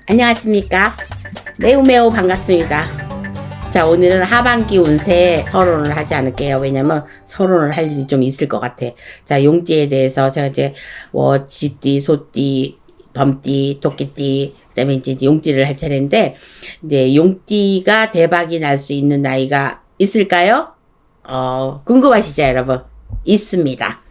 안녕하십니까. 매우 반갑습니다. 자, 오늘은 하반기 운세 서론을 하지 않을게요. 왜냐면 서론을 할 일이 좀 있을 것 같아. 자, 용띠에 대해서 제가 이제 쥐띠, 소띠, 범띠, 토끼띠, 그다음에 이제 용띠를 할 차례인데, 이제 용띠가 대박이 날 수 있는 나이가 있을까요? 궁금하시죠, 여러분? 있습니다.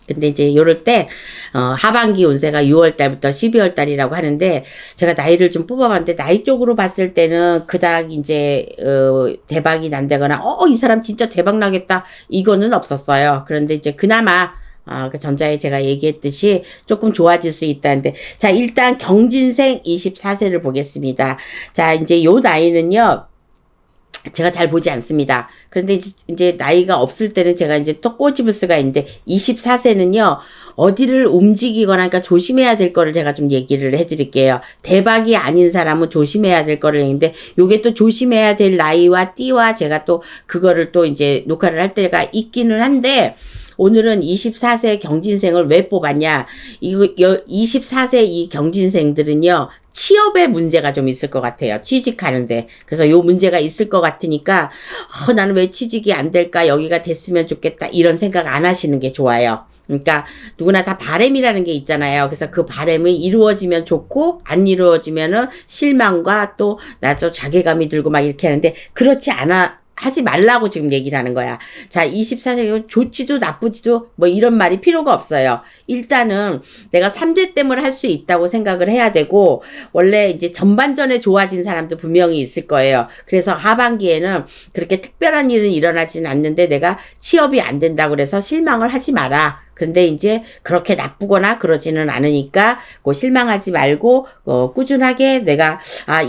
근데 이제 요럴 때, 하반기 운세가 6월 달부터 12월 달이라고 하는데, 제가 나이를 좀 뽑아봤는데, 나이 쪽으로 봤을 때는 그닥 이제, 대박이 난다거나, 이 사람 진짜 대박 나겠다, 이거는 없었어요. 그런데 이제 그나마, 그 전자에 제가 얘기했듯이 조금 좋아질 수 있다는데, 자, 일단 경진생 24세를 보겠습니다. 자, 이제 요 나이는요, 제가 잘 보지 않습니다. 그런데 이제 나이가 없을 때는 제가 이제 또 꼬집을 수가 있는데 24세는요. 어디를 움직이거나 그러니까 조심해야 될 거를 제가 좀 얘기를 해드릴게요. 대박이 아닌 사람은 조심해야 될 거를 했는데 요게 또 조심해야 될 나이와 띠와 제가 또 그거를 또 이제 녹화를 할 때가 있기는 한데 오늘은 24세 경진생을 왜 뽑았냐. 이거 24세 이 경진생들은요. 취업에 문제가 좀 있을 것 같아요. 취직하는데. 그래서 요 문제가 있을 것 같으니까 나는 왜 취직이 안 될까? 여기가 됐으면 좋겠다. 이런 생각 안 하시는 게 좋아요. 그러니까 누구나 다 바람이라는 게 있잖아요. 그래서 그 바람이 이루어지면 좋고 안 이루어지면은 실망과 또 나도 자괴감이 들고 막 이렇게 하는데 그렇지 않아. 하지 말라고 지금 얘기를 하는 거야. 자, 24세 좋지도 나쁘지도 뭐 이런 말이 필요가 없어요. 일단은 내가 삼재댐을 할 수 있다고 생각을 해야 되고 원래 이제 전반전에 좋아진 사람도 분명히 있을 거예요. 그래서 하반기에는 그렇게 특별한 일은 일어나지는 않는데 내가 취업이 안 된다고 그래서 실망을 하지 마라. 근데 이제 그렇게 나쁘거나 그러지는 않으니까 실망하지 말고 꾸준하게 내가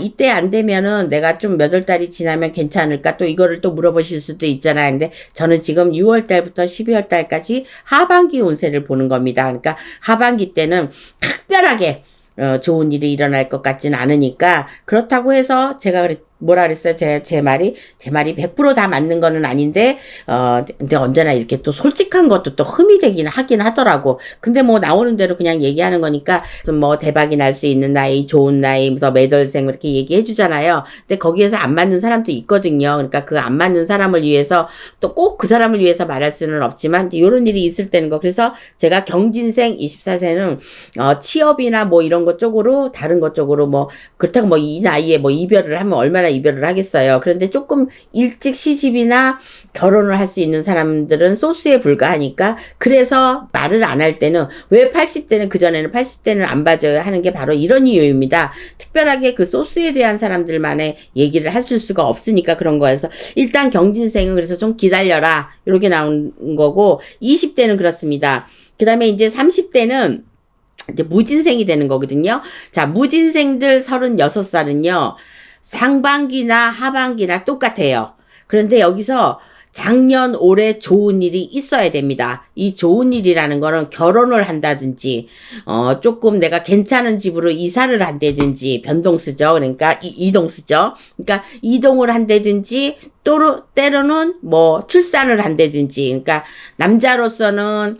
이때 안 되면은 내가 좀 몇 월 달이 지나면 괜찮을까 또 이거를 또 물어보실 수도 있잖아요. 근데 저는 지금 6월 달부터 12월 달까지 하반기 운세를 보는 겁니다. 그러니까 하반기 때는 특별하게 좋은 일이 일어날 것 같지는 않으니까 그렇다고 해서 제가 뭐라 그랬어요? 제 말이 100% 다 맞는 거는 아닌데, 근데 언제나 이렇게 또 솔직한 것도 또 흠이 되긴 하긴 하더라고. 근데 뭐 나오는 대로 그냥 얘기하는 거니까, 뭐 대박이 날 수 있는 나이, 좋은 나이, 무슨 매달생 이렇게 얘기해 주잖아요. 근데 거기에서 안 맞는 사람도 있거든요. 그러니까 그 안 맞는 사람을 위해서 또 꼭 그 사람을 위해서 말할 수는 없지만, 이런 일이 있을 때는 거. 그래서 제가 경진생 24세는, 취업이나 뭐 이런 것 쪽으로, 다른 것 쪽으로 뭐, 그렇다고 뭐 이 나이에 뭐 이별을 하면 얼마나 이별을 하겠어요. 그런데 조금 일찍 시집이나 결혼을 할 수 있는 사람들은 소수에 불과하니까 그래서 말을 안 할 때는 왜 80대는 그전에는 80대는 안 봐줘야 하는 게 바로 이런 이유입니다. 특별하게 그 소수에 대한 사람들만의 얘기를 할 수가 없으니까 그런 거여서 일단 경진생은 그래서 좀 기다려라 이렇게 나온 거고 20대는 그렇습니다. 그 다음에 이제 30대는 이제 무진생이 되는 거거든요. 자, 무진생들 36살은요. 상반기나 하반기나 똑같아요. 그런데 여기서 작년 올해 좋은 일이 있어야 됩니다. 이 좋은 일이라는 거는 결혼을 한다든지 조금 내가 괜찮은 집으로 이사를 한다든지 변동수죠. 그러니까 이동수죠. 그러니까 이동을 한다든지 때로는 뭐 출산을 한다든지 그러니까 남자로서는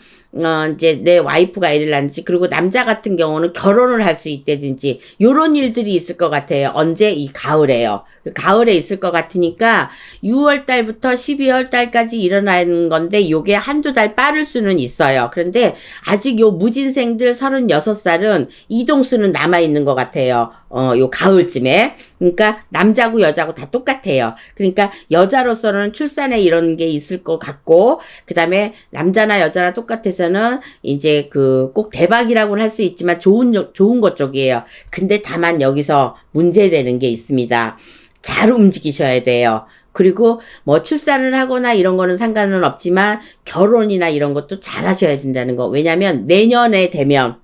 이제 내 와이프가 애를 낳는지, 그리고 남자 같은 경우는 결혼을 할 수 있다든지, 요런 일들이 있을 것 같아요. 언제? 이 가을에요. 가을에 있을 것 같으니까, 6월 달부터 12월 달까지 일어나는 건데, 요게 한두 달 빠를 수는 있어요. 그런데, 아직 요 무진생들 36살은 이동수는 남아있는 것 같아요. 요 가을쯤에. 그러니까, 남자고 여자고 다 똑같아요. 그러니까, 여자로서는 출산에 이런 게 있을 것 같고, 그 다음에 남자나 여자나 똑같아서는 이제 꼭 대박이라고는 할 수 있지만 좋은 것 쪽이에요. 근데 다만 여기서 문제되는 게 있습니다. 잘 움직이셔야 돼요. 그리고 뭐 출산을 하거나 이런 거는 상관은 없지만 결혼이나 이런 것도 잘 하셔야 된다는 거. 왜냐면 내년에 되면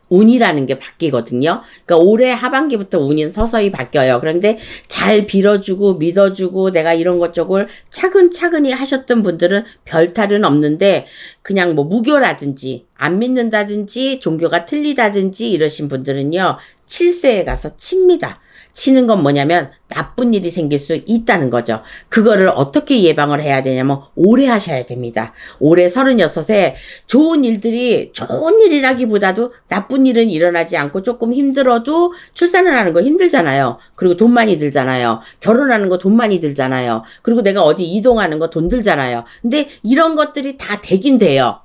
운이라는 게 바뀌거든요. 그러니까 올해 하반기부터 운이 서서히 바뀌어요. 그런데 잘 빌어주고 믿어주고 내가 이런 것 쪽을 차근차근히 하셨던 분들은 별 탈은 없는데 그냥 뭐 무교라든지 안 믿는다든지 종교가 틀리다든지 이러신 분들은요. 7세에 가서 칩니다. 닥치는 건 뭐냐면 나쁜 일이 생길 수 있다는 거죠. 그거를 어떻게 예방을 해야 되냐면 오래 하셔야 됩니다. 올해 36에 좋은 일이라기보다도 나쁜 일은 일어나지 않고 조금 힘들어도 출산을 하는 거 힘들잖아요. 그리고 돈 많이 들잖아요. 결혼하는 거 돈 많이 들잖아요. 그리고 내가 어디 이동하는 거 돈 들잖아요. 근데 이런 것들이 다 되긴 돼요.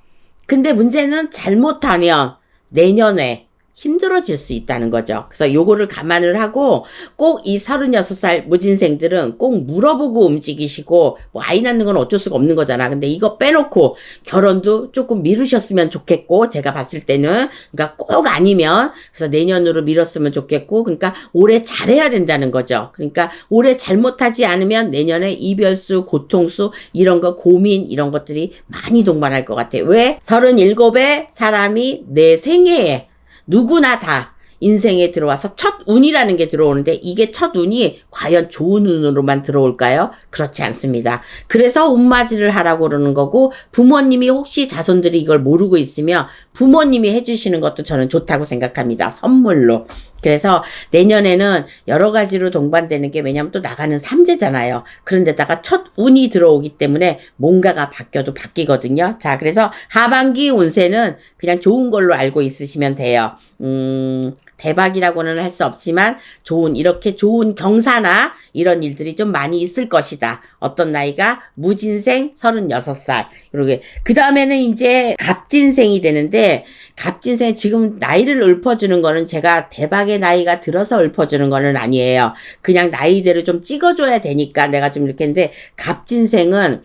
근데 문제는 잘못하면 내년에 힘들어질 수 있다는 거죠. 그래서 요거를 감안을 하고 꼭 이 36살 무진생들은 꼭 물어보고 움직이시고, 뭐 아이 낳는 건 어쩔 수가 없는 거잖아. 근데 이거 빼놓고 결혼도 조금 미루셨으면 좋겠고, 제가 봤을 때는, 그러니까 꼭 아니면 그래서 내년으로 미뤘으면 좋겠고, 그러니까 올해 잘해야 된다는 거죠. 그러니까 올해 잘못하지 않으면 내년에 이별수, 고통수, 이런 거 고민, 이런 것들이 많이 동반할 것 같아요. 왜? 37에 사람이 내 생애에 누구나 다 인생에 들어와서 첫 운이라는 게 들어오는데, 이게 첫 운이 과연 좋은 운으로만 들어올까요? 그렇지 않습니다. 그래서 운맞이를 하라고 그러는 거고, 부모님이 혹시 자손들이 이걸 모르고 있으면 부모님이 해주시는 것도 저는 좋다고 생각합니다. 선물로. 그래서 내년에는 여러 가지로 동반되는 게, 왜냐면 또 나가는 삼재잖아요. 그런데다가 첫 운이 들어오기 때문에 뭔가가 바뀌어도 바뀌거든요. 자, 그래서 하반기 운세는 그냥 좋은 걸로 알고 있으시면 돼요. 대박이라고는 할 수 없지만 이렇게 좋은 경사나 이런 일들이 좀 많이 있을 것이다. 어떤 나이가? 무진생 36살. 이렇게. 그 다음에는 이제 갑진생이 되는데, 갑진생 지금 나이를 읊어주는 거는 제가 대박의 나이가 들어서 읊어주는 거는 아니에요. 그냥 나이대로 좀 찍어줘야 되니까 내가 좀 이렇게 했는데, 갑진생은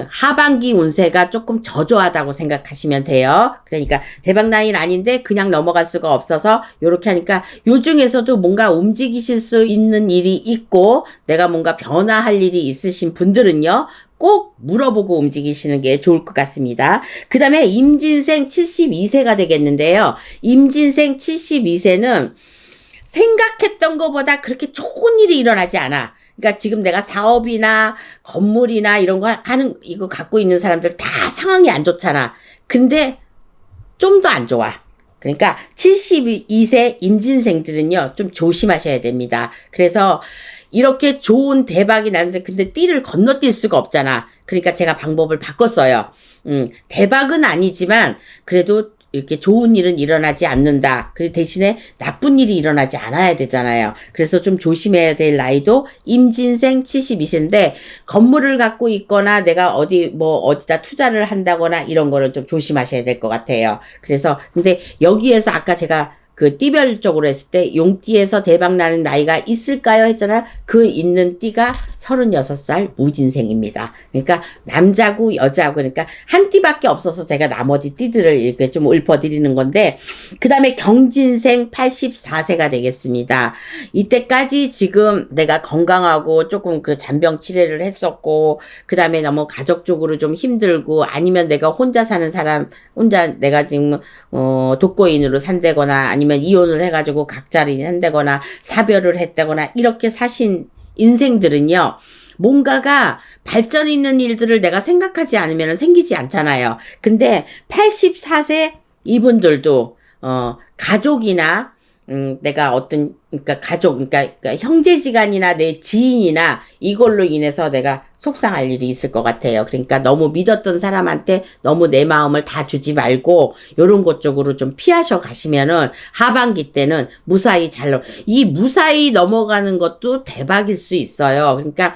하반기 운세가 조금 저조하다고 생각하시면 돼요. 그러니까 대박 나이는 아닌데 그냥 넘어갈 수가 없어서 요렇게 하니까, 요 중에서도 뭔가 움직이실 수 있는 일이 있고 내가 뭔가 변화할 일이 있으신 분들은요, 꼭 물어보고 움직이시는 게 좋을 것 같습니다. 그 다음에 임진생 72세가 되겠는데요. 임진생 72세는 생각했던 것보다 그렇게 좋은 일이 일어나지 않아. 그러니까 지금 내가 사업이나 건물이나 이런 거 이거 갖고 있는 사람들 다 상황이 안 좋잖아. 근데 좀 더 안 좋아. 그러니까 72세 임진생들은요, 좀 조심하셔야 됩니다. 그래서 이렇게 좋은 대박이 나는데 근데 띠를 건너뛸 수가 없잖아. 그러니까 제가 방법을 바꿨어요. 대박은 아니지만 그래도 이렇게 좋은 일은 일어나지 않는다. 그 대신에 나쁜 일이 일어나지 않아야 되잖아요. 그래서 좀 조심해야 될 나이도 임진생 72세인데, 건물을 갖고 있거나 내가 어디다 투자를 한다거나 이런 거를 좀 조심하셔야 될 것 같아요. 그래서 근데 여기에서 아까 제가 그 띠별적으로 했을 때 용띠에서 대박 나는 나이가 있을까요? 했잖아. 그 있는 띠가 36살 무진생입니다. 그러니까 남자고 여자고, 그러니까 한 띠밖에 없어서 제가 나머지 띠들을 이렇게 좀 읊어드리는 건데, 그 다음에 경진생 84세가 되겠습니다. 이때까지 지금 내가 건강하고 조금 그 잔병 치레를 했었고, 그 다음에 너무 가족적으로 좀 힘들고, 아니면 내가 혼자 사는 사람, 내가 지금 독거인으로 산다거나 아니면 이혼을 해가지고 각자를 한다거나 사별을 했다거나 이렇게 사신 인생들은요, 뭔가가 발전 있는 일들을 내가 생각하지 않으면 생기지 않잖아요. 근데 84세 이분들도 가족이나 내가 그러니까 가족, 그러니까 형제지간이나 내 지인이나 이걸로 인해서 내가 속상할 일이 있을 것 같아요. 그러니까 너무 믿었던 사람한테 너무 내 마음을 다 주지 말고 요런 것 쪽으로 좀 피하셔 가시면은 하반기 때는 무사히 이 무사히 넘어가는 것도 대박일 수 있어요. 그러니까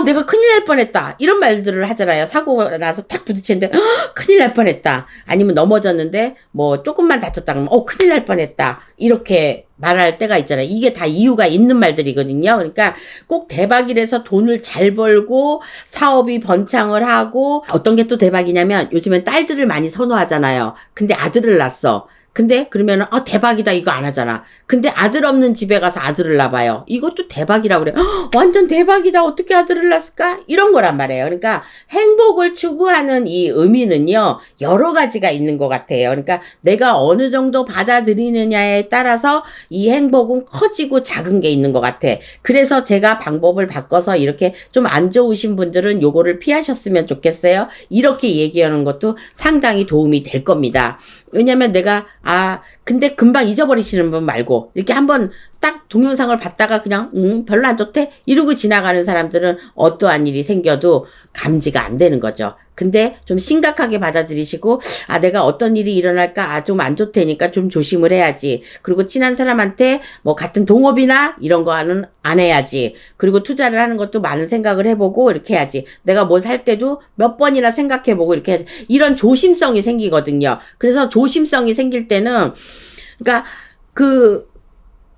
내가 큰일 날 뻔했다, 이런 말들을 하잖아요. 사고 나서 탁 부딪히는데 큰일 날 뻔했다, 아니면 넘어졌는데 뭐 조금만 다쳤다 그러면 큰일 날 뻔했다, 이렇게 말할 때가 있잖아요. 이게 다 이유가 있는 말들이거든요. 그러니까 꼭 대박이라서 돈을 잘 벌고 사업이 번창을 하고, 어떤 게 또 대박이냐면 요즘엔 딸들을 많이 선호하잖아요. 근데 아들을 낳았어. 근데 그러면은 대박이다 이거 안 하잖아. 근데 아들 없는 집에 가서 아들을 낳아요. 이것도 대박이라고 그래. 완전 대박이다, 어떻게 아들을 낳았을까? 이런 거란 말이에요. 그러니까 행복을 추구하는 이 의미는요, 여러 가지가 있는 것 같아요. 그러니까 내가 어느 정도 받아들이느냐에 따라서 이 행복은 커지고 작은 게 있는 것 같아. 그래서 제가 방법을 바꿔서 이렇게 좀 안 좋으신 분들은 요거를 피하셨으면 좋겠어요. 이렇게 얘기하는 것도 상당히 도움이 될 겁니다. 왜냐면 내가 근데 금방 잊어버리시는 분 말고, 이렇게 한번 딱 동영상을 봤다가 그냥, 별로 안 좋대? 이러고 지나가는 사람들은 어떠한 일이 생겨도 감지가 안 되는 거죠. 근데 좀 심각하게 받아들이시고, 내가 어떤 일이 일어날까, 좀 안 좋다니까 좀 조심을 해야지. 그리고 친한 사람한테 뭐 같은 동업이나 이런 거는 안 해야지. 그리고 투자를 하는 것도 많은 생각을 해보고 이렇게 해야지. 내가 뭘 살 때도 몇 번이나 생각해보고 이렇게 해야지. 이런 조심성이 생기거든요. 그래서 조심성이 생길 때는, 그러니까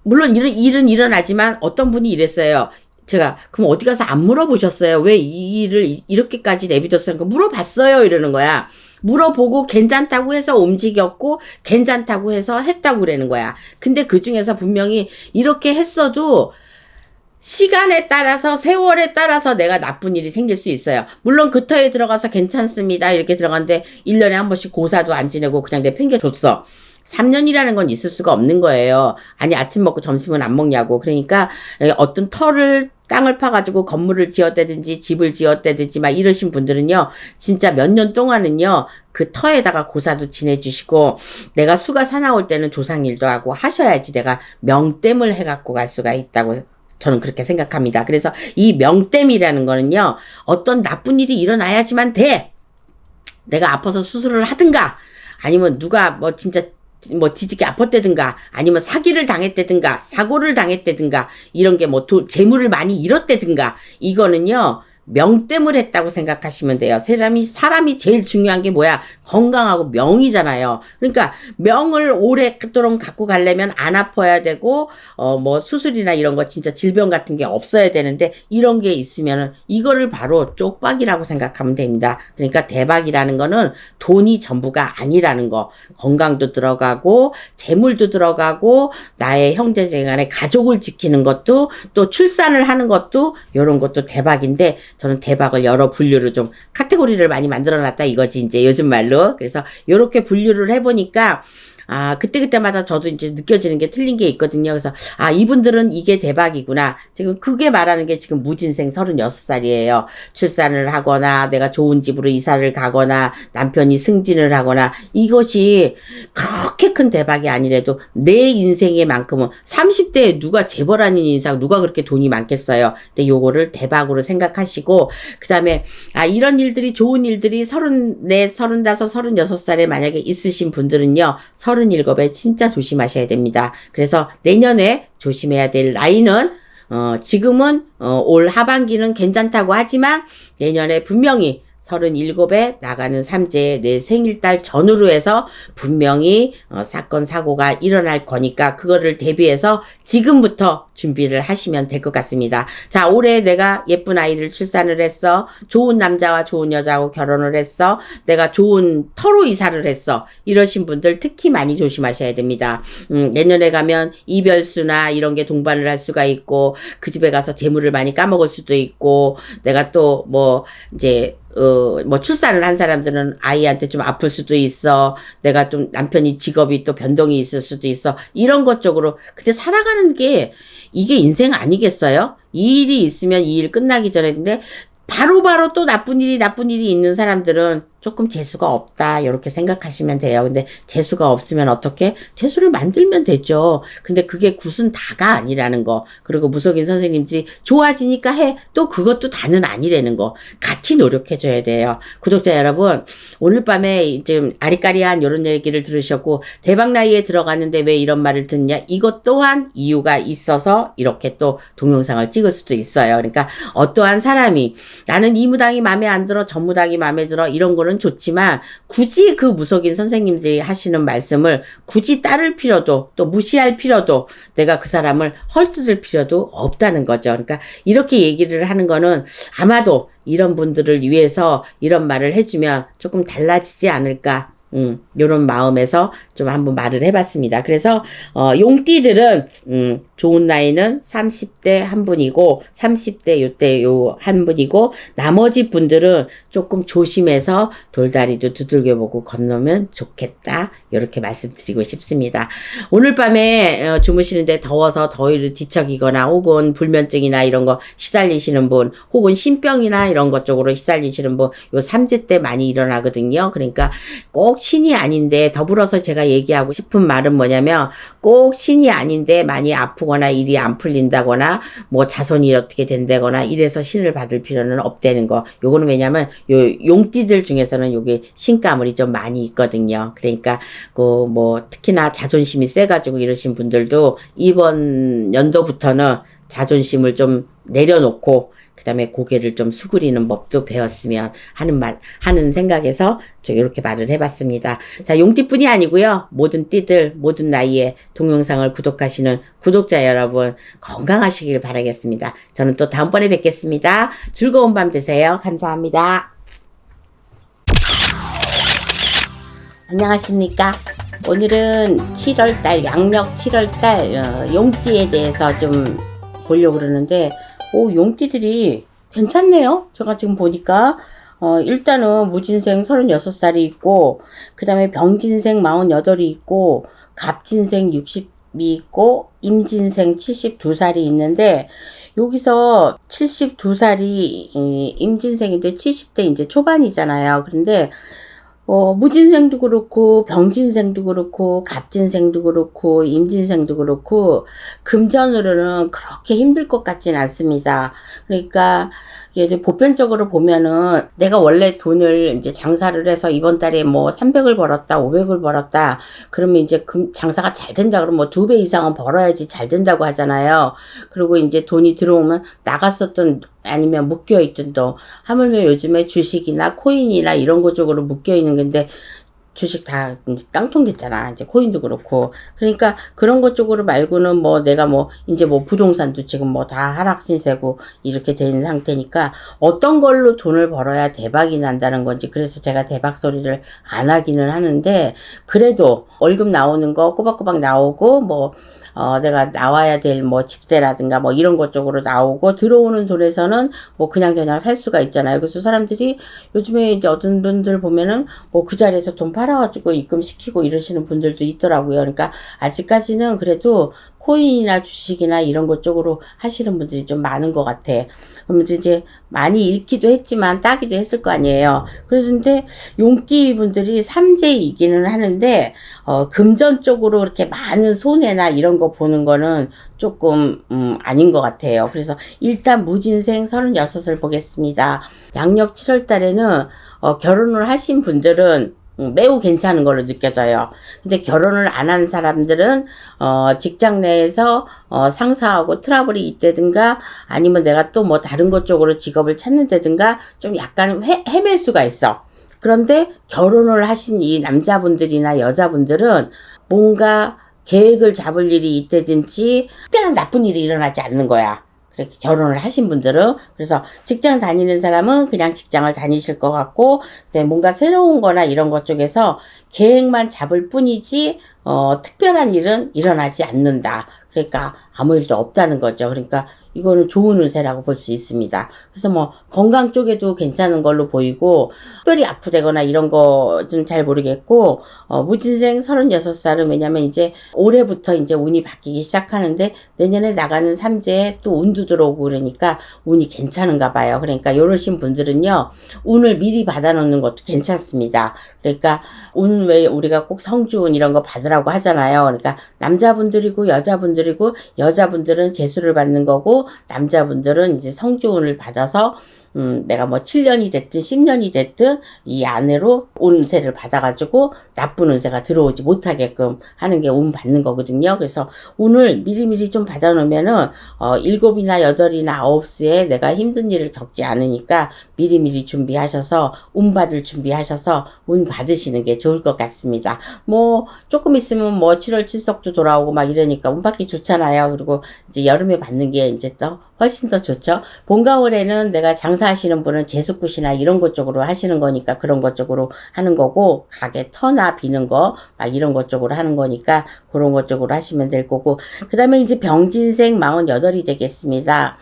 물론 일은 일어나지만 어떤 분이 이랬어요. 제가 그럼 어디 가서 안 물어보셨어요? 왜 이 일을 이렇게까지 내비뒀어요? 물어봤어요 이러는 거야. 물어보고 괜찮다고 해서 움직였고 괜찮다고 해서 했다고 그러는 거야. 근데 그 중에서 분명히 이렇게 했어도 시간에 따라서 세월에 따라서 내가 나쁜 일이 생길 수 있어요. 물론 그 터에 들어가서 괜찮습니다 이렇게 들어갔는데 1년에 한 번씩 고사도 안 지내고 그냥 내 팽개 줬어. 3년이라는 건 있을 수가 없는 거예요. 아니 아침 먹고 점심은 안 먹냐고. 그러니까 어떤 땅을 파가지고 건물을 지었다든지 집을 지었다든지 막 이러신 분들은요. 진짜 몇 년 동안은요. 그 터에다가 고사도 지내주시고 내가 수가 사나울 때는 조상일도 하고 하셔야지 내가 명땜을 해갖고 갈 수가 있다고 저는 그렇게 생각합니다. 그래서 이 명땜이라는 거는요. 어떤 나쁜 일이 일어나야지만 돼. 내가 아파서 수술을 하든가 아니면 누가 뭐 진짜 뒤집게 아팠다든가 아니면 사기를 당했다든가 사고를 당했다든가 이런 게 뭐 재물을 많이 잃었다든가 이거는요 명땜을 했다고 생각하시면 돼요. 사람이 제일 중요한 게 뭐야? 건강하고 명이잖아요. 그러니까 명을 오랫도록 갖고 가려면 안 아파야 되고 뭐 수술이나 이런 거 진짜 질병 같은 게 없어야 되는데 이런 게 있으면은 이거를 바로 쪽박이라고 생각하면 됩니다. 그러니까 대박이라는 거는 돈이 전부가 아니라는 거. 건강도 들어가고 재물도 들어가고 나의 형제지간의 가족을 지키는 것도 또 출산을 하는 것도 이런 것도 대박인데 저는 대박을 여러 분류로 좀 카테고리를 많이 만들어 놨다 이거지 이제 요즘 말로. 그래서 요렇게 분류를 해보니까 그때그때마다 저도 이제 느껴지는 게 틀린 게 있거든요. 그래서, 이분들은 이게 대박이구나. 지금 그게 말하는 게 지금 무진생 36살이에요. 출산을 하거나, 내가 좋은 집으로 이사를 가거나, 남편이 승진을 하거나, 이것이 그렇게 큰 대박이 아니래도 내 인생의 만큼은 30대에 누가 재벌 아닌 인상, 누가 그렇게 돈이 많겠어요. 근데 요거를 대박으로 생각하시고, 그 다음에, 이런 일들이, 좋은 일들이 34, 35, 36살에 만약에 있으신 분들은요, 37에 진짜 조심하셔야 됩니다. 그래서 내년에 조심해야 될 나이는 지금은 올 하반기는 괜찮다고 하지만 내년에 분명히 37에 나가는 삼재 내 생일달 전후로 해서 분명히 사건 사고가 일어날 거니까 그거를 대비해서 지금부터 준비를 하시면 될 것 같습니다. 자, 올해 내가 예쁜 아이를 출산을 했어. 좋은 남자와 좋은 여자하고 결혼을 했어. 내가 좋은 터로 이사를 했어. 이러신 분들 특히 많이 조심하셔야 됩니다. 내년에 가면 이별수나 이런 게 동반을 할 수가 있고 그 집에 가서 재물을 많이 까먹을 수도 있고 내가 또 이제 출산을 한 사람들은 아이한테 좀 아플 수도 있어. 내가 좀 남편이 직업이 또 변동이 있을 수도 있어. 이런 것 쪽으로. 근데 살아가는 게 이게 인생 아니겠어요? 이 일이 있으면 이 일 끝나기 전에. 근데 바로바로 또 나쁜 일이 있는 사람들은 조금 재수가 없다 이렇게 생각하시면 돼요. 근데 재수가 없으면 어떻게? 재수를 만들면 되죠. 근데 그게 굿은 다가 아니라는 거. 그리고 무속인 선생님들이 좋아지니까 해. 또 그것도 다는 아니라는 거. 같이 노력해줘야 돼요. 구독자 여러분, 오늘 밤에 지금 아리까리한 이런 얘기를 들으셨고 대박 나이에 들어갔는데 왜 이런 말을 듣냐? 이것 또한 이유가 있어서 이렇게 또 동영상을 찍을 수도 있어요. 그러니까 어떠한 사람이 나는 이 무당이 마음에 안 들어, 저 무당이 마음에 들어 이런 거는 좋지만 굳이 그 무속인 선생님들이 하시는 말씀을 굳이 따를 필요도 또 무시할 필요도 내가 그 사람을 헐뜯을 필요도 없다는 거죠. 그러니까 이렇게 얘기를 하는 거는 아마도 이런 분들을 위해서 이런 말을 해주면 조금 달라지지 않을까. 요런 마음에서 좀 한번 말을 해봤습니다. 그래서, 용띠들은, 좋은 나이는 30대 한 분이고, 30대 요때 한 분이고, 나머지 분들은 조금 조심해서 돌다리도 두들겨보고 건너면 좋겠다. 이렇게 말씀드리고 싶습니다. 오늘 밤에 주무시는데 더워서 더위를 뒤척이거나 혹은 불면증이나 이런 거 시달리시는 분, 혹은 신병이나 이런 것 쪽으로 시달리시는 분, 요 삼재 때 많이 일어나거든요. 그러니까 꼭 신이 아닌데, 더불어서 제가 얘기하고 싶은 말은 뭐냐면, 꼭 신이 아닌데 많이 아프거나 일이 안 풀린다거나 뭐 자손이 어떻게 된다거나 이래서 신을 받을 필요는 없다는 거. 요거는 왜냐면 요 용띠들 중에서는 요게 신가물이 좀 많이 있거든요. 그러니까 그 뭐 특히나 자존심이 세가지고 이러신 분들도 이번 연도부터는 자존심을 좀 내려놓고 그 다음에 고개를 좀 수그리는 법도 배웠으면 하는 생각에서 저 이렇게 말을 해봤습니다. 자, 용띠뿐이 아니고요. 모든 띠들, 모든 나이에 동영상을 구독하시는 구독자 여러분 건강하시길 바라겠습니다. 저는 또 다음번에 뵙겠습니다. 즐거운 밤 되세요. 감사합니다. 안녕하십니까. 오늘은 7월달, 양력 7월달 용띠에 대해서 좀 보려고 그러는데 용띠들이 괜찮네요. 제가 지금 보니까 일단은 무진생 36살이 있고 그 다음에 병진생 48이 있고 갑진생 60이 있고 임진생 72살이 있는데 여기서 72살이 임진생인데 70대 이제 초반이잖아요. 그런데 무진생도 그렇고 병진생도 그렇고 갑진생도 그렇고 임진생도 그렇고 금전으로는 그렇게 힘들 것 같진 않습니다. 그러니까 이게 보편적으로 보면은 내가 원래 돈을 이제 장사를 해서 이번 달에 뭐 300을 벌었다 500을 벌었다 그러면 이제 장사가 잘 된다 그러면 뭐 2배 이상은 벌어야지 잘 된다고 하잖아요. 그리고 이제 돈이 들어오면 나갔었던 아니면 묶여있던 돈 하물며 요즘에 주식이나 코인이나 이런 거 쪽으로 묶여있는 건데 주식 다 깡통 됐잖아. 이제 코인도 그렇고. 그러니까 그런 것 쪽으로 말고는 뭐 내가 뭐 이제 뭐 부동산도 지금 뭐 다 하락신세고 이렇게 된 상태니까 어떤 걸로 돈을 벌어야 대박이 난다는 건지 그래서 제가 대박 소리를 안 하기는 하는데 그래도 월급 나오는 거 꼬박꼬박 나오고 뭐 내가 나와야 될 뭐 집세라든가 뭐 이런 것 쪽으로 나오고 들어오는 돈에서는 뭐 그냥저냥 살 수가 있잖아요. 그래서 사람들이 요즘에 이제 어떤 분들 보면은 뭐 그 자리에서 돈 팔아가지고 입금시키고 이러시는 분들도 있더라고요. 그러니까 아직까지는 그래도 코인이나 주식이나 이런 것 쪽으로 하시는 분들이 좀 많은 것 같아. 그러면 이제 많이 잃기도 했지만 따기도 했을 거 아니에요. 그래서 근데 용띠 분들이 삼재이기는 하는데 금전 쪽으로 그렇게 많은 손해나 이런 거 보는 거는 조금 아닌 것 같아요. 그래서 일단 무진생 36을 보겠습니다. 양력 7월 달에는 결혼을 하신 분들은 매우 괜찮은 걸로 느껴져요. 근데 결혼을 안 한 사람들은 직장 내에서 상사하고 트러블이 있다든가 아니면 내가 또 뭐 다른 것 쪽으로 직업을 찾는다든가 좀 약간 헤맬 수가 있어. 그런데 결혼을 하신 이 남자분들이나 여자분들은 뭔가 계획을 잡을 일이 있다든지 특별한 나쁜 일이 일어나지 않는 거야. 그렇게 결혼을 하신 분들은. 그래서 직장 다니는 사람은 그냥 직장을 다니실 것 같고 뭔가 새로운 거나 이런 것 쪽에서 계획만 잡을 뿐이지 특별한 일은 일어나지 않는다. 그러니까 아무 일도 없다는 거죠. 그러니까 이거는 좋은 운세라고 볼 수 있습니다. 그래서 뭐 건강 쪽에도 괜찮은 걸로 보이고 특별히 아프다거나 이런 거 좀 잘 모르겠고 무진생 36살은 왜냐면 이제 올해부터 이제 운이 바뀌기 시작하는데 내년에 나가는 삼재에 또 운도 들어오고 그러니까 운이 괜찮은가 봐요. 그러니까 이러신 분들은요 운을 미리 받아놓는 것도 괜찮습니다. 그러니까 운 왜 우리가 꼭 성주운 이런 거 받으라고 하잖아요. 그러니까 남자분들이고 여자분들은 재수를 받는 거고 남자분들은 이제 성주운을 받아서 내가 뭐 7년이 됐든 10년이 됐든 이 안으로 운세를 받아가지고 나쁜 운세가 들어오지 못하게끔 하는 게 운 받는 거거든요. 그래서 운을 미리미리 좀 받아놓으면은 7이나 8이나 9수에 내가 힘든 일을 겪지 않으니까 미리미리 준비하셔서 운 받을 준비하셔서 운 받으시는 게 좋을 것 같습니다. 뭐 조금 있으면 뭐 7월 칠석도 돌아오고 막 이러니까 운 받기 좋잖아요. 그리고 이제 여름에 받는 게 이제 또 훨씬 더 좋죠. 봄, 가을에는 내가 장사하시는 분은 제습굿이나 이런 것 쪽으로 하시는 거니까 그런 것 쪽으로 하는 거고 가게 터나 비는 거 막 이런 것 쪽으로 하는 거니까 그런 것 쪽으로 하시면 될 거고 그 다음에 이제 병진생 48이 되겠습니다.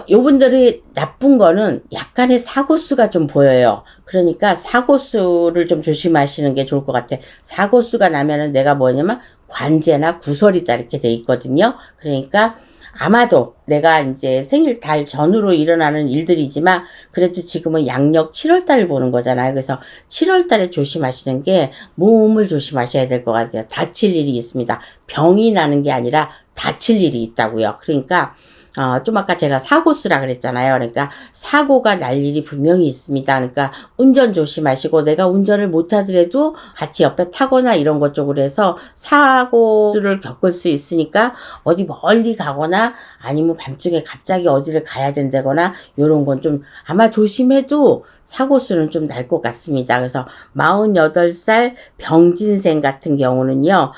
요분들이 나쁜 거는 약간의 사고수가 좀 보여요. 그러니까 사고수를 좀 조심하시는 게 좋을 것 같아. 사고수가 나면은 내가 뭐냐면 관제나 구설이다 이렇게 돼 있거든요. 그러니까 아마도 내가 이제 생일 달 전후로 일어나는 일들이지만 그래도 지금은 양력 7월 달을 보는 거잖아요. 그래서 7월 달에 조심하시는 게 몸을 조심하셔야 될 것 같아요. 다칠 일이 있습니다. 병이 나는 게 아니라 다칠 일이 있다고요. 그러니까 좀 아까 제가 사고수라 그랬잖아요. 그러니까 사고가 날 일이 분명히 있습니다. 그러니까 운전 조심하시고 내가 운전을 못하더라도 같이 옆에 타거나 이런 것 쪽으로 해서 사고수를 겪을 수 있으니까 어디 멀리 가거나 아니면 밤중에 갑자기 어디를 가야 된다거나 이런 건 좀 아마 조심해도 사고수는 좀 날 것 같습니다. 그래서 48살 병진생 같은 경우는요,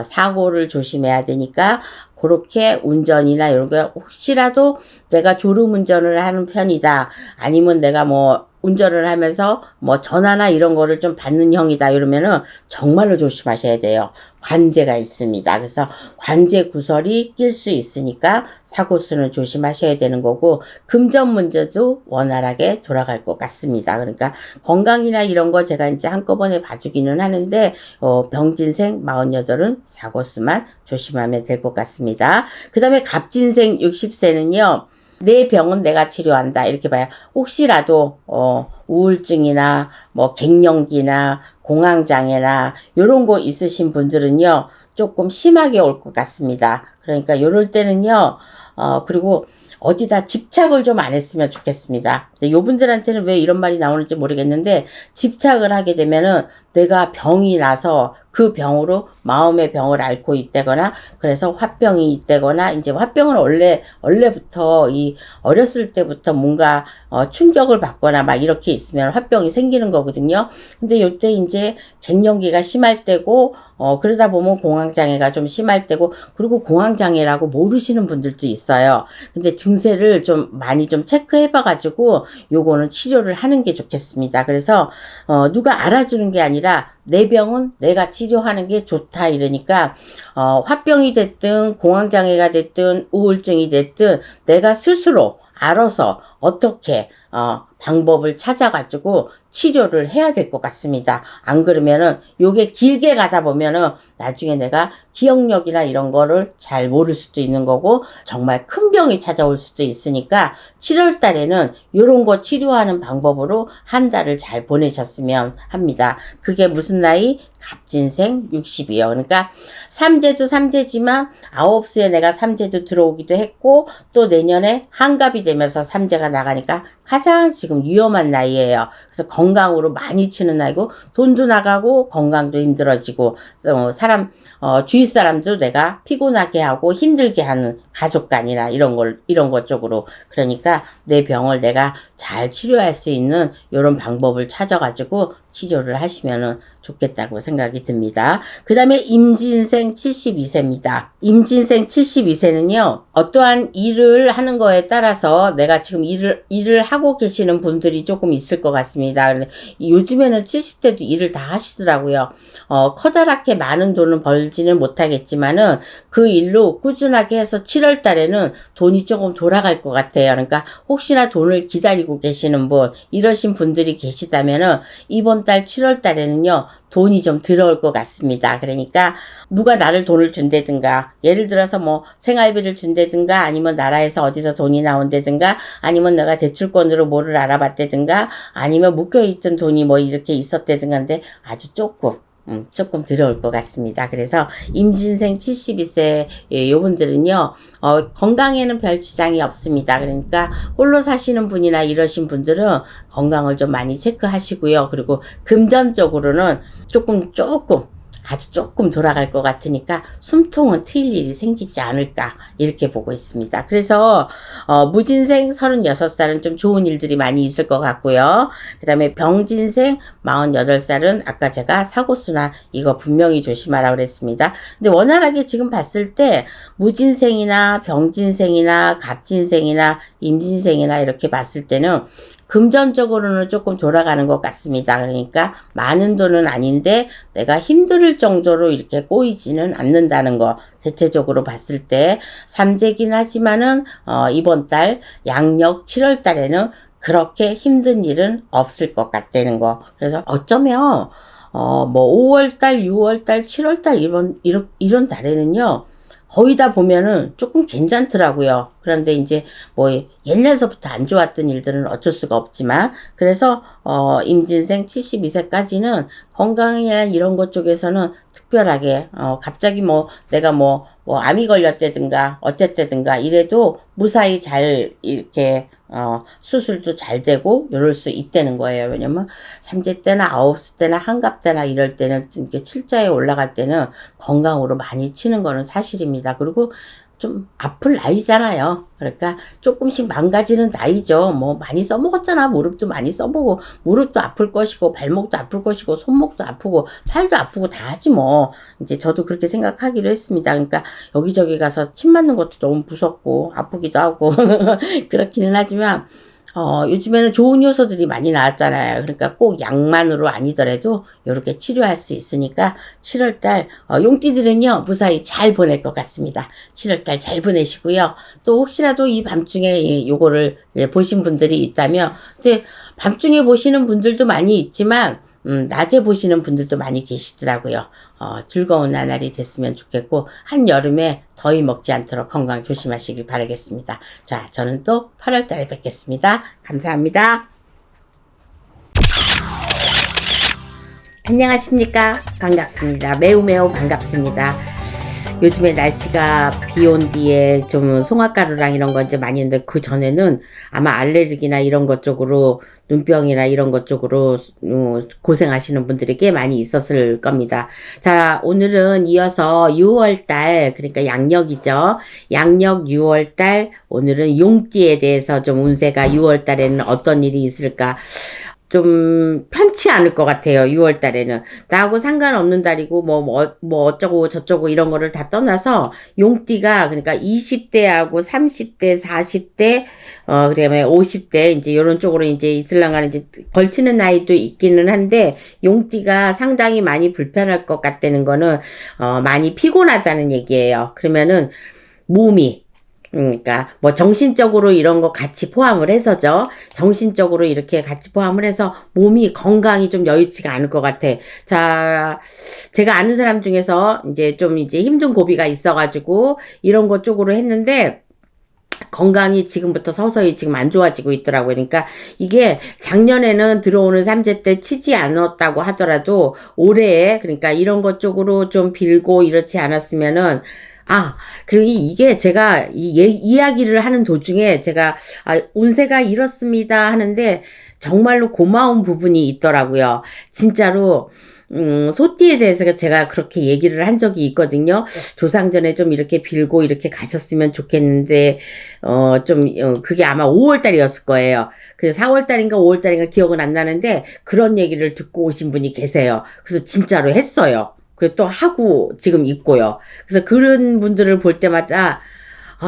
사고를 조심해야 되니까 그렇게 운전이나 이런 거 혹시라도 내가 졸음 운전을 하는 편이다. 아니면 내가 뭐 운전을 하면서 뭐 전화나 이런 거를 좀 받는 형이다. 이러면은 정말로 조심하셔야 돼요. 관제가 있습니다. 그래서 관제 구설이 낄 수 있으니까 사고수는 조심하셔야 되는 거고 금전 문제도 원활하게 돌아갈 것 같습니다. 그러니까 건강이나 이런 거 제가 이제 한꺼번에 봐주기는 하는데 병진생 48은 사고수만 조심하면 될 것 같습니다. 그 다음에 갑진생 60세는요. 내 병은 내가 치료한다 이렇게 봐요. 혹시라도 우울증이나 뭐 갱년기나 공황장애나 요런 거 있으신 분들은요 조금 심하게 올 것 같습니다. 그러니까 요럴 때는요 그리고 어디다 집착을 좀 안 했으면 좋겠습니다. 근데 요분들한테는 왜 이런 말이 나오는지 모르겠는데 집착을 하게 되면은 내가 병이 나서 그 병으로 마음의 병을 앓고 있다거나 그래서 화병이 있다거나 이제 화병은 원래부터 이 어렸을 때부터 뭔가 충격을 받거나 막 이렇게 있으면 화병이 생기는 거거든요. 근데 요때 이제 갱년기가 심할 때고 그러다 보면 공황장애가 좀 심할 때고 그리고 공황장애라고 모르시는 분들도 있어요. 근데 증세를 좀 많이 좀 체크해 봐가지고 요거는 치료를 하는 게 좋겠습니다. 그래서 누가 알아주는 게 아니라 내 병은 내가 치료하는 게 좋다 이러니까 화병이 됐든 공황장애가 됐든 우울증이 됐든 내가 스스로 알아서 어떻게 방법을 찾아가지고 치료를 해야 될 것 같습니다. 안 그러면은 요게 길게 가다 보면은 나중에 내가 기억력이나 이런 거를 잘 모를 수도 있는 거고 정말 큰 병이 찾아올 수도 있으니까 7월 달에는 요런 거 치료하는 방법으로 한 달을 잘 보내셨으면 합니다. 그게 무슨 나이? 갑진생 60이요. 그러니까 삼재도 삼재지만 9수에 내가 삼재도 들어오기도 했고 또 내년에 한갑이 되면서 삼재가 나가니까 가장 지금 위험한 나이예요. 그래서 건강으로 많이 치는 나이고 돈도 나가고 건강도 힘들어지고 주위 사람도 내가 피곤하게 하고 힘들게 하는 가족간이나 이런 것 쪽으로 그러니까 내 병을 내가 잘 치료할 수 있는 이런 방법을 찾아가지고 치료를 하시면은 좋겠다고 생각이 듭니다. 그 다음에 임진생 72세입니다. 임진생 72세는요, 어떠한 일을 하는 거에 따라서 내가 지금 일을 하고 계시는 분들이 조금 있을 것 같습니다. 요즘에는 70대도 일을 다 하시더라고요. 커다랗게 많은 돈을 벌지는 못하겠지만은 그 일로 꾸준하게 해서 7월 달에는 돈이 조금 돌아갈 것 같아요. 그러니까 혹시나 돈을 기다리고 계시는 분, 이러신 분들이 계시다면은 이번 달 7월 달에는요, 돈이 좀 들어올 것 같습니다. 그러니까 누가 나를 돈을 준다든가 예를 들어서 뭐 생활비를 준다든가 아니면 나라에서 어디서 돈이 나온다든가 아니면 내가 대출권으로 뭐를 알아봤다든가 아니면 묶여있던 돈이 뭐 이렇게 있었다든가 하는데 아주 조금 들어올 것 같습니다. 그래서 임진생 72세 요분들은요 건강에는 별 지장이 없습니다. 그러니까 홀로 사시는 분이나 이러신 분들은 건강을 좀 많이 체크하시고요. 그리고 금전적으로는 아주 조금 돌아갈 것 같으니까 숨통은 트일 일이 생기지 않을까 이렇게 보고 있습니다. 그래서 무진생 36살은 좀 좋은 일들이 많이 있을 것 같고요. 그 다음에 병진생 48살은 아까 제가 사고수나 이거 분명히 조심하라고 그랬습니다. 근데 원활하게 지금 봤을 때 무진생이나 병진생이나 갑진생이나 임진생이나 이렇게 봤을 때는 금전적으로는 조금 돌아가는 것 같습니다. 그러니까 많은 돈은 아닌데 내가 힘들 정도로 이렇게 꼬이지는 않는다는 거 대체적으로 봤을 때 삼재긴 하지만은 이번 달 양력 7월 달에는 그렇게 힘든 일은 없을 것 같다는 거. 그래서 어쩌면 뭐 5월 달, 6월 달, 7월 달 이런 달에는요. 거의 다 보면은 조금 괜찮더라고요. 그런데 이제 뭐 옛날서부터 안 좋았던 일들은 어쩔 수가 없지만, 그래서 임진생 72세까지는 건강이나 이런 것 쪽에서는 특별하게 갑자기 뭐 내가 뭐 암이 걸렸다든가 어쨌다든가 이래도 무사히 잘 이렇게 수술도 잘 되고 이럴 수 있다는 거예요. 왜냐면 삼재 때나 아홉수 때나 한갑 때나 이럴 때는 이렇게 칠자에 올라갈 때는 건강으로 많이 치는 거는 사실입니다. 그리고 좀 아플 나이잖아요. 그러니까 조금씩 망가지는 나이죠. 뭐 많이 써먹었잖아. 무릎도 많이 써보고, 무릎도 아플 것이고, 발목도 아플 것이고, 손목도 아프고, 팔도 아프고 다 하지 뭐. 이제 저도 그렇게 생각하기로 했습니다. 그러니까 여기저기 가서 침 맞는 것도 너무 무섭고 아프기도 하고 그렇기는 하지만 요즘에는 좋은 요소들이 많이 나왔잖아요. 그러니까 꼭 약만으로 아니더라도 이렇게 치료할 수 있으니까 7월달 용띠들은요 무사히 잘 보낼 것 같습니다. 7월달 잘 보내시고요. 또 혹시라도 이 밤중에 요거를 보신 분들이 있다면, 근데 밤중에 보시는 분들도 많이 있지만 낮에 보시는 분들도 많이 계시더라고요. 즐거운 나날이 됐으면 좋겠고, 한여름에 더위 먹지 않도록 건강 조심하시길 바라겠습니다. 자, 저는 또 8월 달에 뵙겠습니다. 감사합니다. 안녕하십니까? 반갑습니다. 매우 반갑습니다. 요즘에 날씨가 비 온 뒤에 좀 송화가루랑 이런 거 이제 많이 있는데, 그 전에는 아마 알레르기나 이런 것 쪽으로, 눈병이나 이런 것 쪽으로 고생하시는 분들이 꽤 많이 있었을 겁니다. 자, 오늘은 이어서 6월달, 그러니까 양력이죠. 양력 6월달, 오늘은 용띠에 대해서 좀 운세가 6월달에는 어떤 일이 있을까, 좀 편치 않을 것 같아요. 6월 달에는 나하고 상관없는 달이고 뭐 어쩌고 저쩌고 이런 거를 다 떠나서, 용띠가 그러니까 20대하고 30대 40대 그다음에 50대 이제 이런 쪽으로 이제 있을랑가는 이제 걸치는 나이도 있기는 한데, 용띠가 상당히 많이 불편할 것 같다는 거는 많이 피곤하다는 얘기예요. 그러면은 몸이, 그러니까 뭐 정신적으로 이런 거 같이 포함을 해서죠. 정신적으로 이렇게 같이 포함을 해서 몸이 건강이 좀 여의치가 않을 것 같아. 자, 제가 아는 사람 중에서 이제 좀 이제 힘든 고비가 있어가지고 이런 것 쪽으로 했는데, 건강이 지금부터 서서히 지금 안 좋아지고 있더라고요. 그러니까 이게 작년에는 들어오는 삼재 때 치지 않았다고 하더라도 올해에, 그러니까 이런 것 쪽으로 좀 빌고 이렇지 않았으면은, 그리고 이게 제가 이야기를 하는 도중에 제가 운세가 이렇습니다 하는데 정말로 고마운 부분이 있더라고요. 진짜로 소띠에 대해서 제가 그렇게 얘기를 한 적이 있거든요. 조상전에 좀 이렇게 빌고 이렇게 가셨으면 좋겠는데, 그게 아마 5월달이었을 거예요. 그래서 4월달인가 5월달인가 기억은 안 나는데, 그런 얘기를 듣고 오신 분이 계세요. 그래서 진짜로 했어요. 그리고 또 하고 지금 있고요. 그래서 그런 분들을 볼 때마다,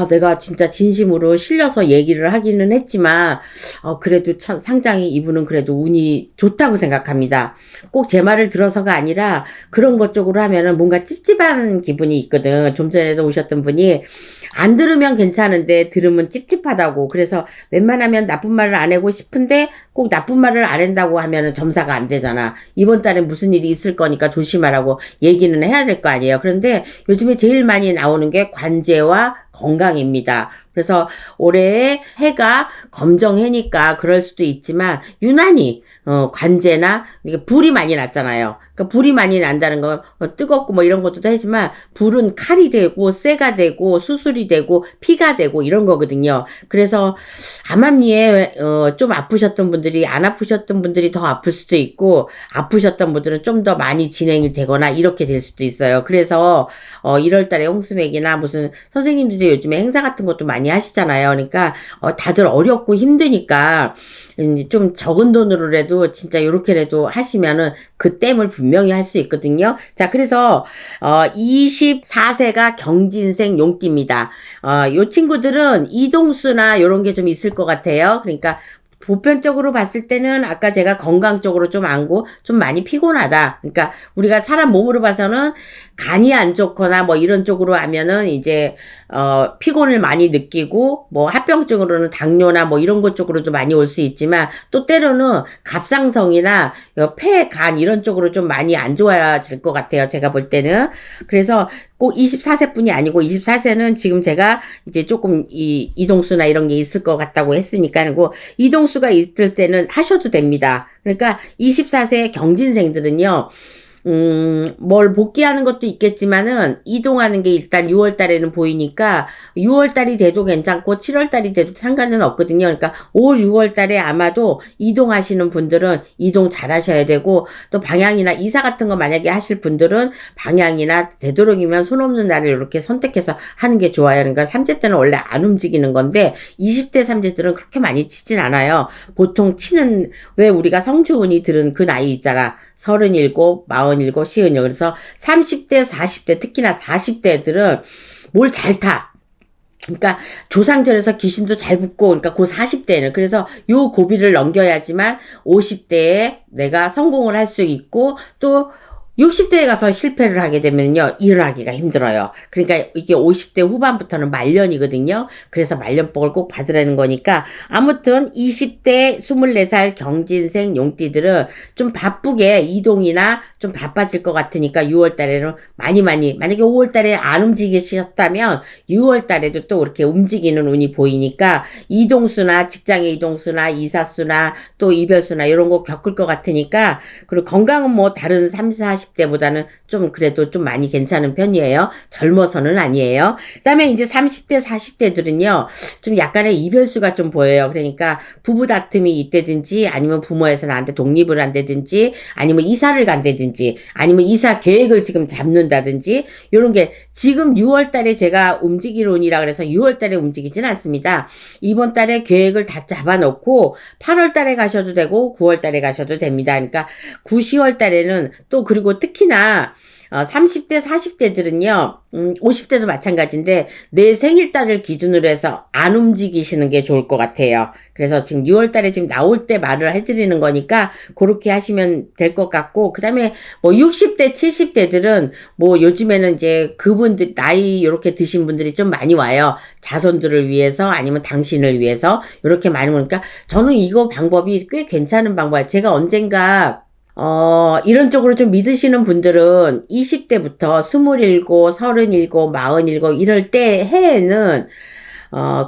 내가 진짜 진심으로 실려서 얘기를 하기는 했지만, 그래도 참 상당히 이분은 그래도 운이 좋다고 생각합니다. 꼭 제 말을 들어서가 아니라 그런 것 쪽으로 하면은 뭔가 찝찝한 기분이 있거든. 좀 전에도 오셨던 분이 안 들으면 괜찮은데 들으면 찝찝하다고. 그래서 웬만하면 나쁜 말을 안 하고 싶은데 꼭 나쁜 말을 안 한다고 하면은 점사가 안 되잖아. 이번 달에 무슨 일이 있을 거니까 조심하라고 얘기는 해야 될 거 아니에요. 그런데 요즘에 제일 많이 나오는 게 관제와 건강입니다. 그래서 올해의 해가 검정해니까 그럴 수도 있지만, 유난히 관제나 이게 불이 많이 났잖아요. 그러니까 불이 많이 난다는 건 뜨겁고 뭐 이런 것도 하지만, 불은 칼이 되고 쇠가 되고 수술이 되고 피가 되고 이런 거거든요. 그래서 암암리에 좀 아프셨던 분들이, 안 아프셨던 분들이 더 아플 수도 있고, 아프셨던 분들은 좀 더 많이 진행이 되거나 이렇게 될 수도 있어요. 그래서 1월달에 홍수맥이나 무슨 선생님들이 요즘에 행사 같은 것도 많이 하시잖아요. 그러니까 다들 어렵고 힘드니까 좀 적은 돈으로라도 진짜 요렇게라도 하시면은 그 땜을 분명히 할 수 있거든요. 자, 그래서 24세가 경진생 용띠입니다. 요 친구들은 이동수나 요런 게 좀 있을 것 같아요. 그러니까 보편적으로 봤을 때는 아까 제가 건강 쪽으로 좀 안고 좀 많이 피곤하다. 그러니까 우리가 사람 몸으로 봐서는 간이 안 좋거나 뭐 이런 쪽으로 하면은 이제 피곤을 많이 느끼고 뭐 합병증으로는 당뇨나 뭐 이런 것 쪽으로도 많이 올 수 있지만 또 때로는 갑상선이나 폐, 간 이런 쪽으로 좀 많이 안 좋아질 것 같아요. 제가 볼 때는. 그래서 꼭 24세뿐이 아니고 24세는 지금 제가 이제 조금 이동수나 이런 게 있을 것 같다고 했으니까 그 이동수가 있을 때는 하셔도 됩니다. 그러니까 24세 경진생들은요. 뭘 복귀하는 것도 있겠지만은, 이동하는 게 일단 6월 달에는 보이니까, 6월 달이 돼도 괜찮고, 7월 달이 돼도 상관은 없거든요. 그러니까, 5, 6월 달에 아마도 이동하시는 분들은 이동 잘 하셔야 되고, 또 방향이나 이사 같은 거 만약에 하실 분들은 방향이나 되도록이면 손 없는 날을 이렇게 선택해서 하는 게 좋아요. 그러니까 3제 때는 원래 안 움직이는 건데, 20대 3제들은 그렇게 많이 치진 않아요. 보통 치는, 왜 우리가 성주운이 들은 그 나이 있잖아. 37, 47, 시은요. 그래서 30대, 40대, 특히나 40대들은 뭘 잘 타. 그러니까 조상절에서 귀신도 잘 붙고, 그러니까 그 40대는 그래서 요 고비를 넘겨야지만 50대에 내가 성공을 할 수 있고, 또 60대에 가서 실패를 하게 되면요, 일어나기가 힘들어요. 그러니까 이게 50대 후반부터는 말년이거든요. 그래서 말년복을 꼭 받으라는 거니까, 아무튼 20대 24살 경진생 용띠들은 좀 바쁘게 이동이나 좀 바빠질 것 같으니까 6월 달에는 많이, 만약에 5월 달에 안 움직이셨다면 6월 달에도 또 이렇게 움직이는 운이 보이니까, 이동수나 직장의 이동수나 이사수나 또 이별수나 이런 거 겪을 것 같으니까, 그리고 건강은 뭐 다른 30, 40대보다는 좀 그래도 좀 많이 괜찮은 편이에요. 젊어서는 아니에요. 그 다음에 이제 30대, 40대들은요, 좀 약간의 이별수가 좀 보여요. 그러니까 부부 다툼이 있다든지, 아니면 부모에서 나한테 독립을 한다든지, 아니면 이사를 간다든지, 아니면 이사 계획을 지금 잡는다든지, 요런 게 지금 6월 달에 제가 움직일 운이라 그래서 6월 달에 움직이진 않습니다. 이번 달에 계획을 다 잡아놓고 8월 달에 가셔도 되고 9월 달에 가셔도 됩니다. 그러니까 9, 10월 달에는 또 그리고 특히나 30대, 40대들은요, 50대도 마찬가지인데, 내 생일달을 기준으로 해서 안 움직이시는 게 좋을 것 같아요. 그래서 지금 6월달에 지금 나올 때 말을 해드리는 거니까, 그렇게 하시면 될 것 같고, 그 다음에 뭐 60대, 70대들은 뭐 요즘에는 이제 그분들, 나이 이렇게 드신 분들이 좀 많이 와요. 자손들을 위해서, 아니면 당신을 위해서, 이렇게 많이 오니까, 저는 이거 방법이 꽤 괜찮은 방법이에요. 제가 언젠가, 이런 쪽으로 좀 믿으시는 분들은 20대부터 27, 37, 47 이럴 때 해에는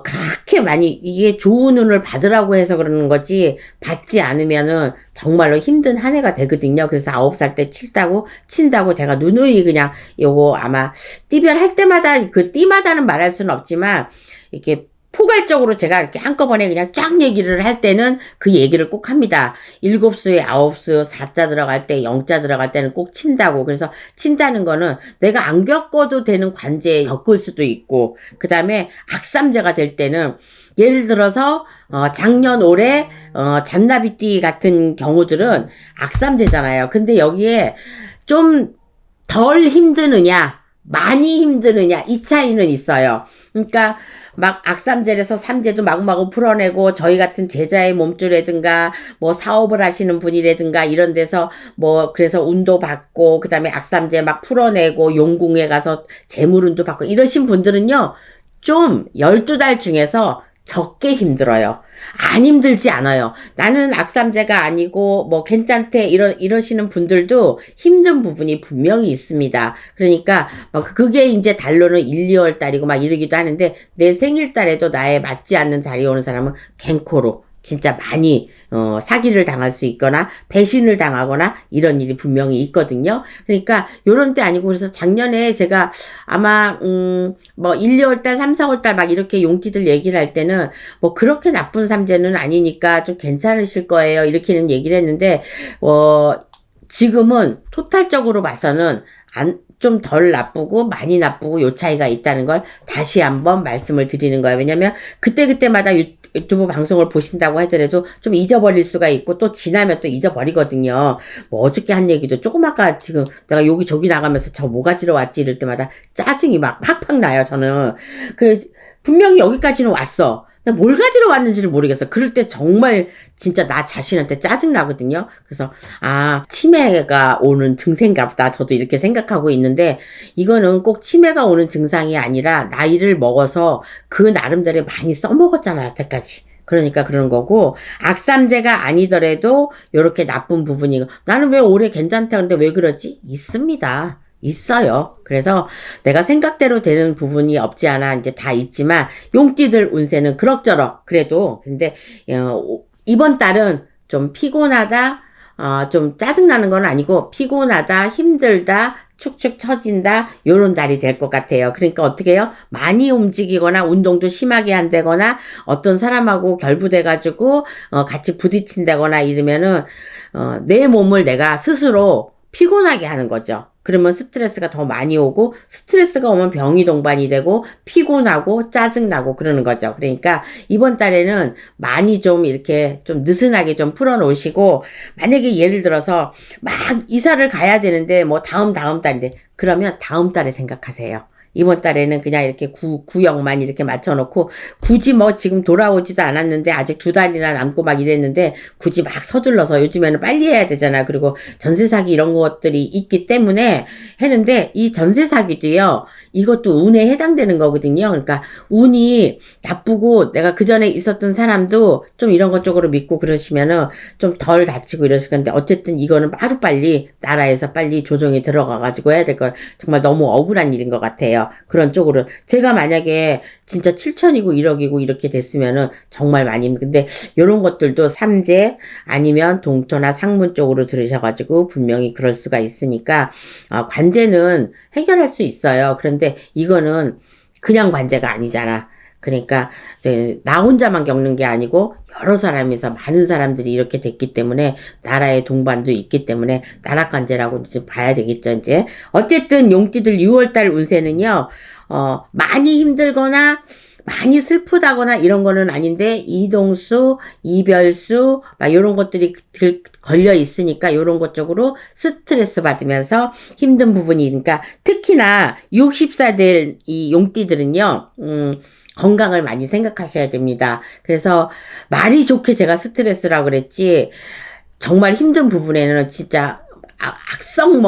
그렇게 많이 이게 좋은 운을 받으라고 해서 그러는 거지 받지 않으면은 정말로 힘든 한 해가 되거든요. 그래서 9살 때 친다고 제가 누누이 그냥 요거 아마 띠별할 때마다 그 띠마다는 말할 수는 없지만 이렇게 포괄적으로 제가 이렇게 한꺼번에 그냥 쫙 얘기를 할 때는 그 얘기를 꼭 합니다. 7수에 9수, 4자 들어갈 때, 0자 들어갈 때는 꼭 친다고. 그래서 친다는 거는 내가 안 겪어도 되는 관제에 겪을 수도 있고, 그 다음에 악삼제가 될 때는 예를 들어서 작년 올해 잔나비띠 같은 경우들은 악삼제잖아요. 근데 여기에 좀 덜 힘드느냐, 많이 힘드느냐 이 차이는 있어요. 그러니까 막 악삼제에서 삼제도 마구마구 풀어내고 저희 같은 제자의 몸조라든가 뭐 사업을 하시는 분이라든가 이런 데서 뭐 그래서 운도 받고 그 다음에 악삼제 막 풀어내고 용궁에 가서 재물운도 받고 이러신 분들은요 좀 12달 중에서 적게 힘들어요. 안 힘들지 않아요. 나는 악삼제가 아니고 뭐 괜찮대 이러시는 분들도 힘든 부분이 분명히 있습니다. 그러니까 그게 이제 달로는 1, 2월 달이고 막 이러기도 하는데 내 생일 달에도 나에 맞지 않는 달이 오는 사람은 갱코로 진짜 많이 사기를 당할 수 있거나 배신을 당하거나 이런 일이 분명히 있거든요. 그러니까 요런 때 아니고 그래서 작년에 제가 아마 뭐 1, 2월 달, 3, 4월 달 막 이렇게 용띠들 얘기를 할 때는 뭐 그렇게 나쁜 삼재는 아니니까 좀 괜찮으실 거예요. 이렇게는 얘기를 했는데 지금은 토탈적으로 봐서는 좀 덜 나쁘고 많이 나쁘고 요 차이가 있다는 걸 다시 한번 말씀을 드리는 거예요. 왜냐면 그때그때마다 유튜브 방송을 보신다고 하더라도 좀 잊어버릴 수가 있고 또 지나면 또 잊어버리거든요. 뭐 어저께 한 얘기도 조금 아까 지금 내가 여기저기 나가면서 저 뭐가지러 왔지 이럴 때마다 짜증이 막 팍팍 나요. 저는 분명히 여기까지는 왔어. 뭘 가지러 왔는지를 모르겠어. 그럴 때 정말 진짜 나 자신한테 짜증나거든요. 그래서 치매가 오는 증세인가 보다. 저도 이렇게 생각하고 있는데 이거는 꼭 치매가 오는 증상이 아니라 나이를 먹어서 그 나름대로 많이 써먹었잖아, 여태까지. 그러니까 그런 거고, 악삼제가 아니더라도 요렇게 나쁜 부분이, 나는 왜 올해 괜찮다는데 왜 그러지? 있습니다. 있어요. 그래서 내가 생각대로 되는 부분이 없지 않아 이제 다 있지만, 용띠들 운세는 그럭저럭 그래도, 근데 이번 달은 좀 피곤하다, 좀 짜증나는 건 아니고 피곤하다, 힘들다, 축축 처진다, 요런 달이 될 것 같아요. 그러니까 어떻게 해요? 많이 움직이거나 운동도 심하게 한다거나 어떤 사람하고 결부돼가지고 같이 부딪힌다거나 이러면은 내 몸을 내가 스스로 피곤하게 하는 거죠. 그러면 스트레스가 더 많이 오고, 스트레스가 오면 병이 동반이 되고 피곤하고 짜증나고 그러는 거죠. 그러니까 이번 달에는 많이 좀 이렇게 좀 느슨하게 좀 풀어놓으시고, 만약에 예를 들어서 막 이사를 가야 되는데 뭐 다음 달인데, 그러면 다음 달에 생각하세요. 이번 달에는 그냥 이렇게 구역만 이렇게 맞춰놓고, 굳이 뭐 지금 돌아오지도 않았는데 아직 2달이나 남고 막 이랬는데 굳이 막 서둘러서, 요즘에는 빨리 해야 되잖아. 그리고 전세 사기 이런 것들이 있기 때문에 했는데, 이 전세 사기도요, 이것도 운에 해당되는 거거든요. 그러니까 운이 나쁘고 내가 그 전에 있었던 사람도 좀 이런 것 쪽으로 믿고 그러시면은 좀 덜 다치고 이러실 건데, 어쨌든 이거는 하루빨리 나라에서 빨리 조정이 들어가가지고 해야 될 거, 정말 너무 억울한 일인 것 같아요. 그런 쪽으로. 제가 만약에 진짜 7천이고 1억이고 이렇게 됐으면은 정말 많이, 근데 요런 것들도 삼재 아니면 동토나 상문 쪽으로 들으셔가지고 분명히 그럴 수가 있으니까, 관제는 해결할 수 있어요. 그런데 이거는 그냥 관제가 아니잖아. 그러니까 나 혼자만 겪는 게 아니고 여러 사람에서 많은 사람들이 이렇게 됐기 때문에, 나라의 동반도 있기 때문에 나락관제라고 이제 봐야 되겠죠, 이제. 어쨌든 용띠들 6월달 운세는요, 많이 힘들거나 많이 슬프다거나 이런 거는 아닌데, 이동수, 이별수 막 이런 것들이 걸려 있으니까 이런 것 쪽으로 스트레스 받으면서 힘든 부분이, 그러니까 특히나 60살 될 이 용띠들은요, 건강을 많이 생각하셔야 됩니다. 그래서 말이 좋게 제가 스트레스라고 그랬지, 정말 힘든 부분에는 진짜 악성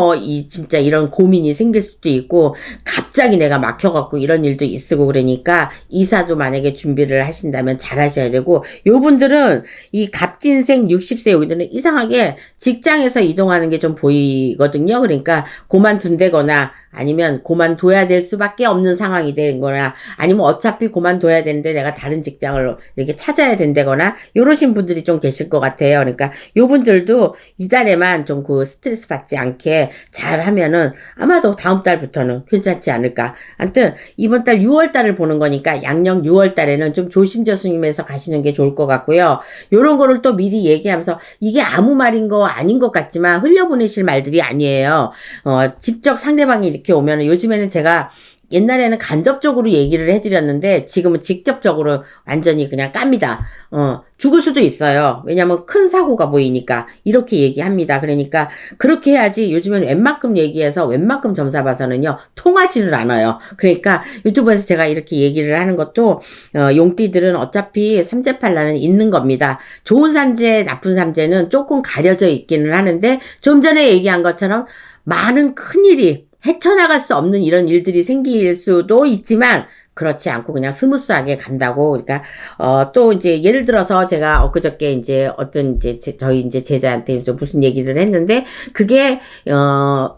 진짜 이런 고민이 생길 수도 있고, 갑자기 내가 막혀갖고 이런 일도 있고, 그러니까 이사도 만약에 준비를 하신다면 잘 하셔야 되고, 요분들은 이 갑진생 60세 여기들은 이상하게 직장에서 이동하는 게 좀 보이거든요. 그러니까 그만둔다거나 아니면 그만둬야 될 수밖에 없는 상황이 되는 거나, 아니면 어차피 그만둬야 되는데 내가 다른 직장을 이렇게 찾아야 된다거나, 요러신 분들이 좀 계실 것 같아요. 그러니까 요분들도 이달에만 좀 그 스트레스 받지 않게 잘 하면은 아마도 다음 달부터는 괜찮지 않을까. 아무튼 이번 달 6월 달을 보는 거니까 양력 6월 달에는 좀 조심조심해서 가시는 게 좋을 것 같고요. 요런 거를 또 미리 얘기하면서, 이게 아무 말인 거 아닌 것 같지만 흘려보내실 말들이 아니에요. 직접 상대방이 이렇게 오면은, 요즘에는 제가 옛날에는 간접적으로 얘기를 해드렸는데 지금은 직접적으로 완전히 그냥 깝니다. 죽을 수도 있어요. 왜냐면 큰 사고가 보이니까 이렇게 얘기합니다. 그러니까 그렇게 해야지. 요즘엔 웬만큼 얘기해서 웬만큼 점사 봐서는요 통하지를 않아요. 그러니까 유튜브에서 제가 이렇게 얘기를 하는 것도, 용띠들은 어차피 삼재팔라는 있는 겁니다. 좋은 삼재, 나쁜 삼재는 조금 가려져 있기는 하는데, 좀 전에 얘기한 것처럼 많은 큰일이, 헤쳐나갈 수 없는 이런 일들이 생길 수도 있지만 그렇지 않고 그냥 스무스하게 간다고. 그러니까 또 이제 예를 들어서 제가 엊그저께 이제 어떤 이제 저희 이제 제자한테 좀 무슨 얘기를 했는데, 그게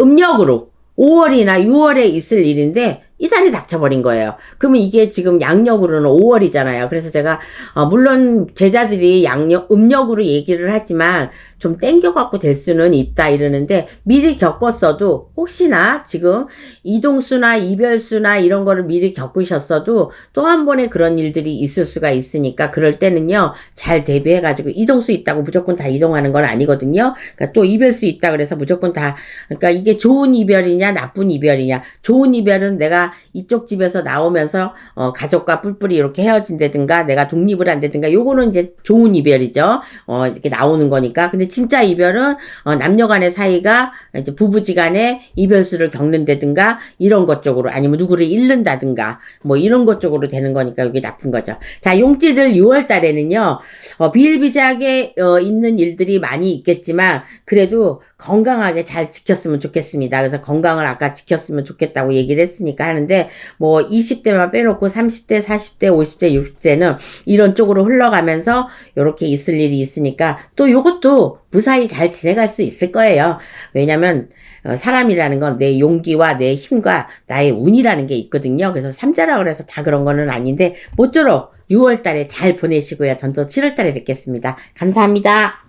음력으로 5월이나 6월에 있을 일인데 이 살이 닥쳐버린 거예요. 그러면 이게 지금 양력으로는 5월이잖아요. 그래서 제가 물론 제자들이 음력으로 얘기를 하지만 좀 땡겨갖고 될 수는 있다 이러는데, 미리 겪었어도 혹시나 지금 이동수나 이별수나 이런 거를 미리 겪으셨어도 또 한 번에 그런 일들이 있을 수가 있으니까, 그럴 때는요 잘 대비해가지고, 이동수 있다고 무조건 다 이동하는 건 아니거든요. 그러니까 또 이별수 있다 그래서 무조건 다, 그러니까 이게 좋은 이별이냐 나쁜 이별이냐. 좋은 이별은 내가 내가 이쪽 집에서 나오면서 가족과 뿔뿔이 이렇게 헤어진다든가 내가 독립을 한다든가 요거는 이제 좋은 이별이죠. 이렇게 나오는 거니까. 근데 진짜 이별은 남녀 간의 사이가 이제 부부지간에 이별수를 겪는다든가 이런 것 쪽으로 아니면 누구를 잃는다든가 뭐 이런 것 쪽으로 되는 거니까 이게 나쁜 거죠. 자, 용띠들 6월 달에는요. 비일비재하게 있는 일들이 많이 있겠지만 그래도 건강하게 잘 지켰으면 좋겠습니다. 그래서 건강을 아까 지켰으면 좋겠다고 얘기를 했으니까 하는데 뭐 20대만 빼놓고 30대, 40대, 50대, 60대는 이런 쪽으로 흘러가면서 이렇게 있을 일이 있으니까 또 요것도 무사히 잘 지내갈 수 있을 거예요. 왜냐면 사람이라는 건 내 용기와 내 힘과 나의 운이라는 게 있거든요. 그래서 삼자라 그래서 다 그런 거는 아닌데 모쪼록 6월 달에 잘 보내시고요. 전 또 7월 달에 뵙겠습니다. 감사합니다.